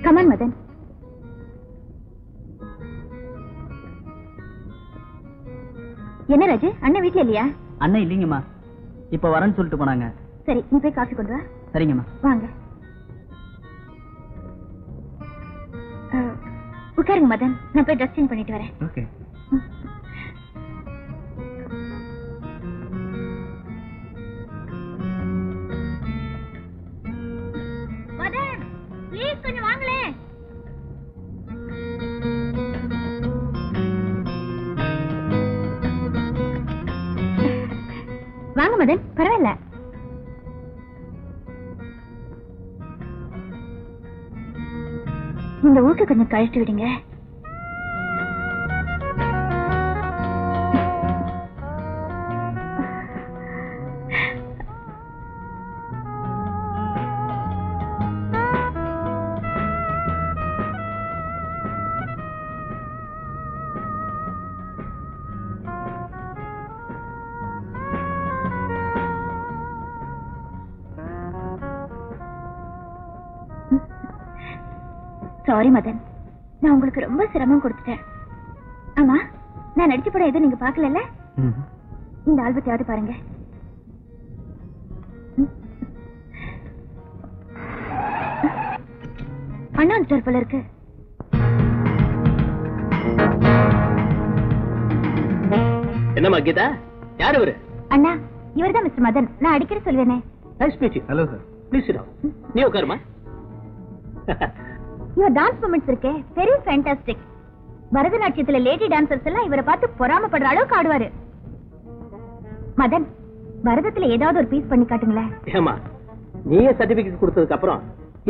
Come on Madan. என்ன ராஜு, அண்ணன் வீட்டுல இல்லையா? அண்ணன் இல்லைங்கம்மா, இப்ப வரேன்னு சொல்லிட்டு போனாங்க. சரி, நீ போய் காஃபி கொண்டு வா. சரிங்கம்மா. வாங்க உட்காருங்க மதன், நான் போய் ட்ரெஸ் சேஞ்ச் பண்ணிட்டு வரேன். ஓகே. மதன் ப்ளீஸ் கொஞ்சம் வாங்களே. வாங்க மதன், பரவாயில்ல. இந்த ஊருக்கு கொஞ்சம் கழிச்சு விடுங்க. சாரி மதன், நான் உங்களுக்கு ரொம்ப சிரமம் கொடுத்துட்டேன். ஆமா, நான் நடிச்ச படம் எதுவும் நீங்க பாக்கல? இந்த ஆல்பத்தையாவது பாருங்க. அண்ணா ஸ்டார் போல இருக்கு. என்னம்மா கீதா, யார் இவரு? அண்ணா, இவர்தான் மிஸ்டர் மதன். நான் அடிக்கடி சொல்வேனே. Nice meet you. Hello sir. Please sit down. நீ உட்காருமா. இவர் டான்ஸ் மூமெண்ட்ஸ் இருக்கே, வெரி ஃபேண்டாஸ்டிக். பரதநாட்டியத்துல லேடி டான்சர்ஸ் எல்லாம் இவரை பார்த்து பொறாமப்படுற அளவுக்கு ஆடுவாரு. மதன், பரதத்துல ஏதாவது ஒரு பீஸ் பண்ணி காட்டுங்களேன். ஏமா, நீயே சர்டிபிகேட் கொடுத்ததுக்கு அப்புறம்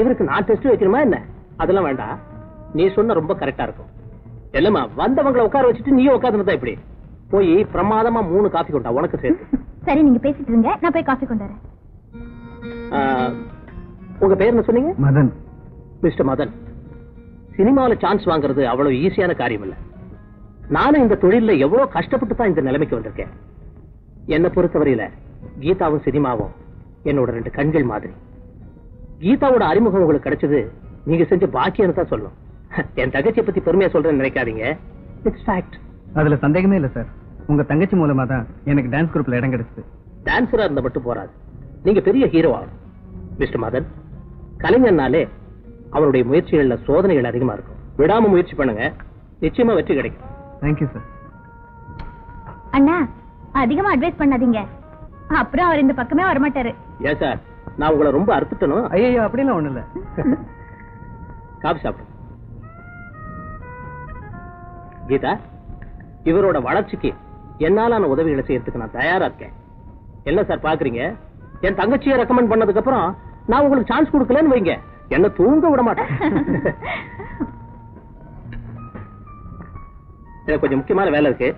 இவருக்கு நான் டெஸ்ட் வைக்கணுமா என்ன? அதெல்லாம் வேண்டாம், நீ சொன்ன ரொம்ப கரெக்டா இருக்கும். இல்லம்மா, வந்தவங்களை உட்கார வச்சுட்டு நீயும் உட்கார்ந்துருந்தா இப்படி. போய் பிரமாதமா 3 காஃபி கொண்டா, உனக்கு சேர்த்து. சரி, நீங்க பேசிட்டு இருங்க, நான் போய் காஃபி கொண்டு வரேன். உங்க பேர் என்ன சொன்னீங்க? மதன். மிஸ்டர் மதன், சினிமாவில சான்ஸ் வாங்குறது அவ்வளவு ஈஸியான காரியம் இல்ல. நானும் இந்த தொழில எவ்வளவு கஷ்டப்பட்டு தான் இந்த நிலைமைக்கு வந்திருக்கேன். என்னை பொறுத்தவரையில கீதாவும் சினிமாவும் என்னோட 2 கண்கள் மாதிரி. கீதாவோட அறிமுகம் உங்களுக்கு கிடைச்சது நீங்க செஞ்ச பாக்கியம்னு தான் சொல்லணும். என் தங்கச்சியை பத்தி பெருமையா சொல்றேன்னு நினைக்காதீங்க. It's fact. அதுல சந்தேகமே இல்ல சார். உங்க தங்கச்சி மூலமா தான் எனக்கு டான்ஸ் குரூப்ல இடம் கிடைச்சது. டான்சரா இருந்தா மட்டும் போராது, நீங்க பெரிய ஹீரோ ஆகணும். மிஸ்டர் மதன், கலைஞர்னாலே அவருடைய முயற்சிகள்ல சோதனைகள் அதிகமா இருக்கும். விடாம முயற்சி பண்ணுங்க, நிச்சயமா வெற்றி கிடைக்கும். Thank you sir. அண்ணா, அதிகமா அட்வைஸ் பண்ணாதீங்க, அப்புறம் அவர் இந்த பக்கமே வரமாட்டாரு. ஏன் சார், நான் உங்களை ரொம்ப அறுத்துட்டணும்? ஐயோ, அப்படிலாம் ஒண்ணு இல்ல. காபி சாப்பிடு. கீதா, இவரோட வளர்ச்சிக்கு என்னாலான உதவிகளை செய்யறதுக்கு நான் தயாரா இருக்கேன். என்ன சார் பாக்குறீங்க? என் தங்கச்சியை ரெக்கமெண்ட் பண்ணதுக்கு அப்புறம் நான் உங்களுக்கு சான்ஸ் கொடுக்கலன்னு வைங்க, என்ன தூங்க விட மாட்டேன். எனக்கு கொஞ்சம் முக்கியமான வேலை இருக்கு,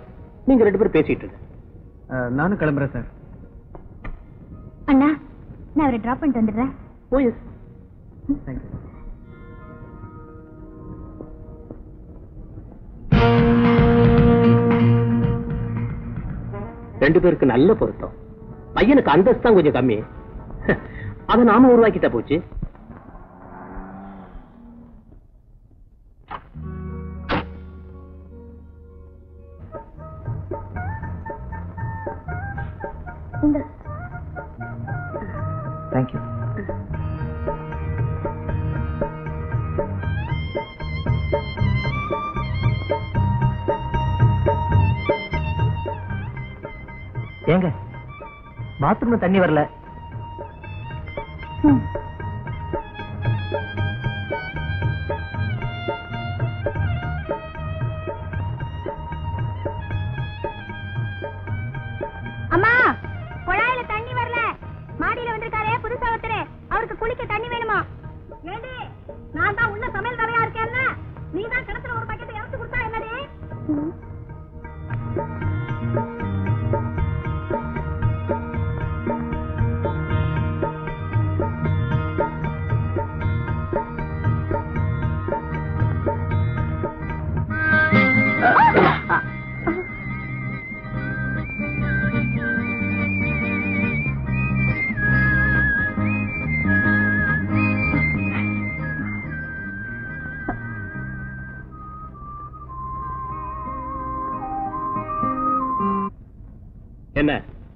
நீங்க 2 பேரும் பேசிட்டு இருங்க. நானும் கிளம்புறேன் சார். அண்ணா, நான் அவரை டிராப் பண்ணிட்டு வந்துடுறேன். ஓ எஸ். தேங்க்யூ. ரெண்டு பேருக்கு நல்ல பொருத்தம். பையனுக்கு அந்தஸ்து தான் கொஞ்சம் கம்மி, அதை நாம உருவாக்கிட்டா போச்சு. தேங்க்யூ. ஏங்க, பாத்ரூம்ல தண்ணி வரல. அம்மா, குழாயில தண்ணி வரல. மாடியில வந்திருக்காரே புதுசா ஒருத்தரு, அவருக்கு குளிக்க தண்ணி வேணுமா? ஏடி, நான் தான் உள்ள சமையல் தரையா இருக்கேன்ல, நீ தான் கிணத்துல ஒரு பக்கெட் இறச்சி கொடுத்தா என்னடி? என்ன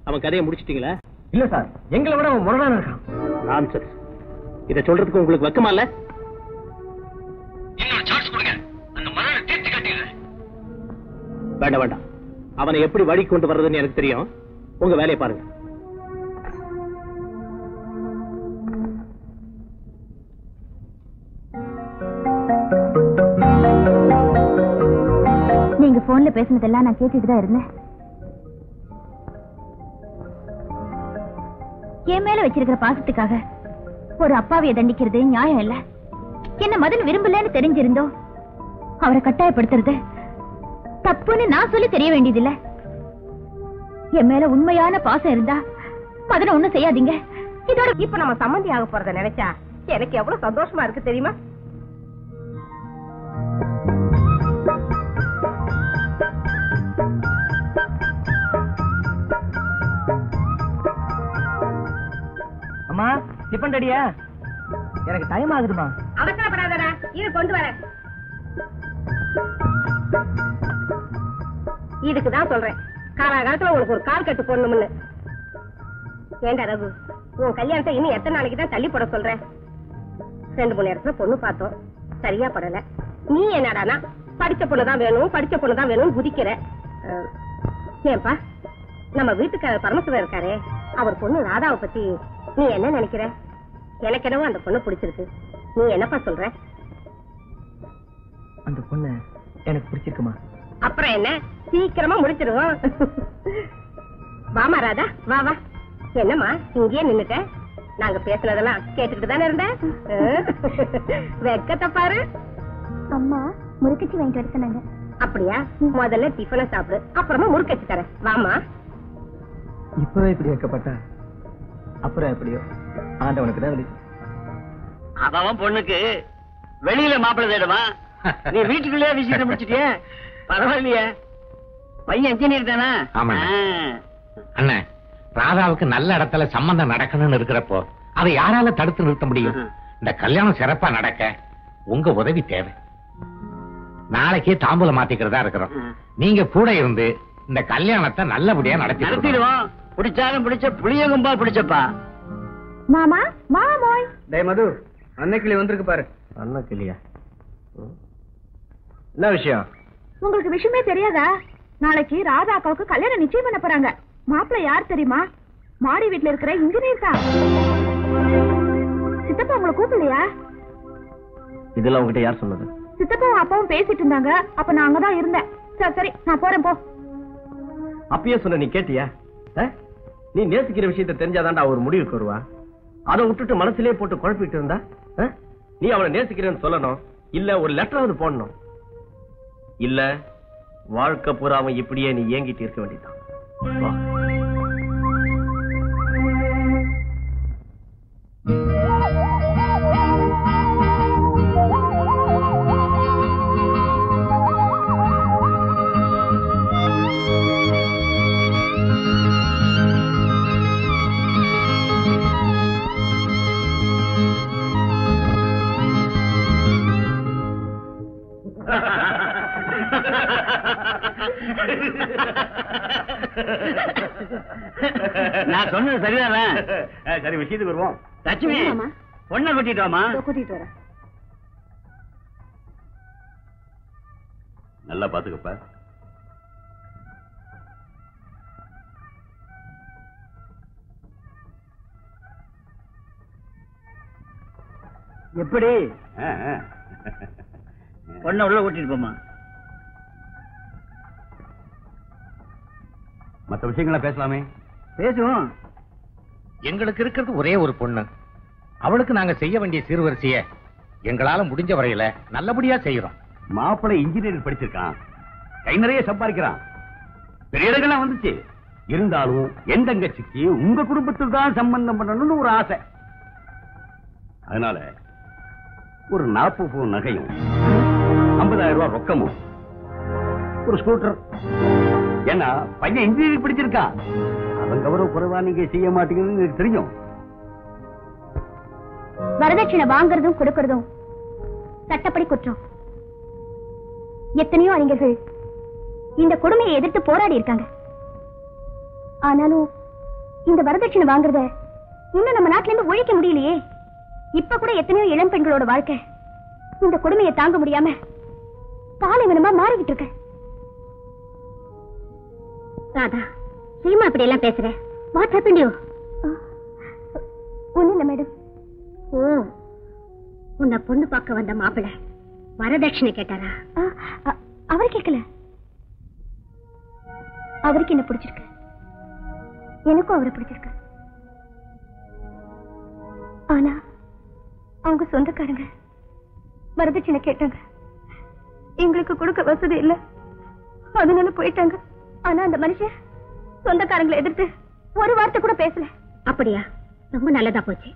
அவன் கதையை முடிச்சிட்டீங்களா? இல்ல சார், எங்களை விட அவன் முரணான இருக்கான். நான்சென்ஸ். இதை சொல்றதுக்கு உங்களுக்கு வெக்கமா இல்ல? இன்னொரு சான்ஸ் கொடுங்க, அந்த மரண தீர்த்து கட்டிடுறேன். வேண்டாம் வேண்டாம், அவனை எப்படி வழி கொண்டு வர்றதுன்னு எனக்கு தெரியும். உங்க வேலையை பாருங்க. நீங்க போன்ல பேசினதெல்லாம் நான் கேட்டுட்டு தான் இருந்தேன். என் மேல வச்சிருக்கிற பாசத்துக்காக ஒரு அப்பாவியை தண்டிக்கிறது நியாயம் இல்ல. என்ன மதன் விரும்பலன்னு தெரிஞ்சிருந்தோ அவரை கட்டாயப்படுத்துறது தப்புன்னு நான் சொல்லி தெரிய வேண்டியதில்ல. என் மேல உண்மையான பாசம் இருந்தா மதனை ஒண்ணும் செய்யாதீங்க. இதோட இப்ப நம்ம சம்மந்தி ஆக போறத நினைச்சா எனக்கு எவ்வளவு சந்தோஷமா இருக்கு தெரியுமா? அம்மா, டிபன் ரெடியா? எனக்கு டைம் ஆகுதுமா. அவசரப்படாதடா, இது கொண்டு வரேன். இதுக்குதான் சொல்றேன், காலகாலத்துல உங்களுக்கு ஒரு கால் கட்டு போடணும்னு. ஏண்டா ரகு, உன் கல்யாணத்தை இன்னும் எத்தனை நாளைக்கு தான் தள்ளி போட சொல்றேன்? 2-3 இடத்துல பொண்ணு பார்த்தோம், சரியா படல. நீ என்னடானா படிச்ச பொண்ணுதான் வேணும், படிச்ச பொண்ணுதான் வேணும்னு குதிக்கிற. ஏன்பா, நம்ம வீட்டுக்காரர் பரமசிவம் இருக்காரே, அவர் பொண்ணு ராதாவை பத்தி நீ என்ன நினைக்கிற? எனக்கு என்னவோ அந்த பொண்ணு பிடிச்சிருக்கு. நீ என்னப்பா சொல்ற? அந்த பொண்ணு எனக்கு பிடிச்சிருக்குமா? அப்புறம் என்ன, சீக்கிரமா முடிச்சிருவோம். வாமா ராதா, வா வா. என்னம்மா இங்கேயே நின்னுட்ட? நாங்க பேசுனதெல்லாம் கேட்டுக்கிட்டு தானே இருந்தேன். வெக்கத்தை பாரு. அம்மா முறுக்கச்சி வாங்கிட்டு வர சொன்னாங்க. அப்படியா? முதல்ல டிஃபனை சாப்பிடு, அப்புறமா முறுக்கச்சி தரேன். வாமா. இப்பவே இப்படி வைக்கப்பட்டா அப்புறம் எப்படியோ ஆண்டவனுக்கு தான் வெளி. அவன் பொண்ணுக்கு வெளியில மாப்பிள்ளை தேடுமா? நீ வீட்டுக்குள்ளேயே விஷயத்தை முடிச்சிட்டிய? பரவாயில்லையே, பையன் இன்ஜினியர் தானே? ஆமா அண்ணா, ராதாவுக்கு நல்ல இடத்துல சம்பந்தம் நடக்கணும்னு இருக்கிறப்போ அதை யாரால தடுத்து நிறுத்த முடியும்? இந்த கல்யாணம் சிறப்பா நடக்க உங்க உதவி தேவை. நாளைக்கே தாம்பூலம் மாத்திக்கிறதா இருக்கிறோம். நீங்க கூட இருந்து இந்த கல்யாணத்தை நல்லபடியா நடத்திடுவோம். பிடிச்சாலும் பிடிச்ச புளியகும்பா பிடிச்சப்பா. மாமா மாமோய். டேய் மது, அன்னைக்கிளி வந்திருக்கு பாரு. அன்னைக்கிளியா? என்ன விஷயம்? உங்களுக்கு விஷயமே தெரியாதா? நாளைக்கு ராதா அக்காவுக்கு கல்யாணம் நிச்சயம் பண்ண போறாங்க. மாப்பிள்ளை யார் தெரியுமா? மாடி வீட்டுல இருக்கிற இன்ஜினியர் தான். சித்தப்பா உங்களை கூப்பிடலையா? இதெல்லாம் உங்ககிட்ட யார் சொன்னது? சித்தப்பாவும் அப்பாவும் பேசிட்டு இருந்தாங்க. அப்ப நான் அங்கதான் இருந்தேன். சரி சரி, நான் போறேன் போ. அப்பயே சொன்ன, நீ கேட்டியா? நீ நேசிக்கிற விஷயத்தை தெரிஞ்சாதான்டா ஒரு முடிவுக்கு வருவா. அதை விட்டுட்டு மனசுலயே போட்டு குழப்பிட்டு இருந்தா நீ அவளை நேசிக்கிறேன்னு சொல்லணும், இல்ல ஒரு லெட்டராவது போடணும். இல்ல வாழ்க்கை பூராம இப்படியே நீ ஏங்கிட்டு இருக்க வேண்டியதான். நான் சொன்னது சரிதானே? சரி, விஷயத்துக்கு வருவோம். லட்சுமி, பொண்ணை கூட்டிட்டு வாமா. கூட்டிட்டு வரேன். நல்லா பாத்துக்கப்பா. எப்படி? பொண்ணை உள்ள கூட்டிட்டு போமா. மற்ற விஷயங்கள பேசலாமே. பேசுவோம். எங்களுக்கு இருக்கிறது ஒரே ஒரு பொண்ணு. அவளுக்கு நாங்க செய்ய வேண்டிய சீர்வரிசைய எங்களால முடிஞ்ச வரையில நல்லபடியா செய்யறோம். மாப்பிள்ளை இன்ஜினியரிங் படிச்சிருக்கான், கை நிறைய சம்பாதிக்கிறான், பெரிய இடங்கள்லாம் வந்துச்சு. இருந்தாலும் என் தங்கச்சிக்கு உங்க குடும்பத்தில் தான் சம்பந்தம் பண்ணணும்னு ஒரு ஆசை. அதனால ஒரு 40 பவுன் நகையும் 50,000 ரூபாய் ரொக்கமும் ஒரு ஸ்கூட்டர். ஏன்னா பையன் இன்ஜினியரிங் படிச்சிருக்கான், அவன் கௌரவ குறைவா நீங்க செய்ய மாட்டீங்கன்னு எனக்கு தெரியும். வரதட்சணை வாங்குறதும் கொடுக்கறதும் சட்டப்படி குற்றம். எத்தனையோ அறிஞர்கள் இந்த கொடுமையை எதிர்த்து போராடி இருக்காங்க. ஆனாலும் இந்த வரதட்சணை வாங்குறத இன்னும் நம்ம நாட்டுல இருந்து ஒழிக்க முடியலையே. இப்ப கூட எத்தனையோ இளம் பெண்களோட வாழ்க்கை இந்த கொடுமையை தாங்க முடியாம பாலைவனமா மாறிக்கிட்டு இருக்க. ராதா, சீமா அப்படி எல்லாம் பேசுற. What happened you? ஒண்ணும் இல்ல மேடம். ஓ, உன்னை பொண்ணு பார்க்க வந்த மாப்பிள்ள வரதட்சணை கேட்டாரா? அவர் கேட்கல. அவருக்கு என்ன பிடிச்சிருக்கு, எனக்கும் அவரை பிடிச்சிருக்கு. ஆனா அவங்க சொந்தக்காரங்க வரதட்சணை கேட்டாங்க. எங்களுக்கு கொடுக்க வசதி இல்ல, அதனால போயிட்டாங்க. ஆனா அந்த மனுஷன் சொந்தக்காரங்களை எதிர்த்து ஒரு வார்த்தை கூட பேசல. அப்படியா? ரொம்ப நல்லதா போச்சு.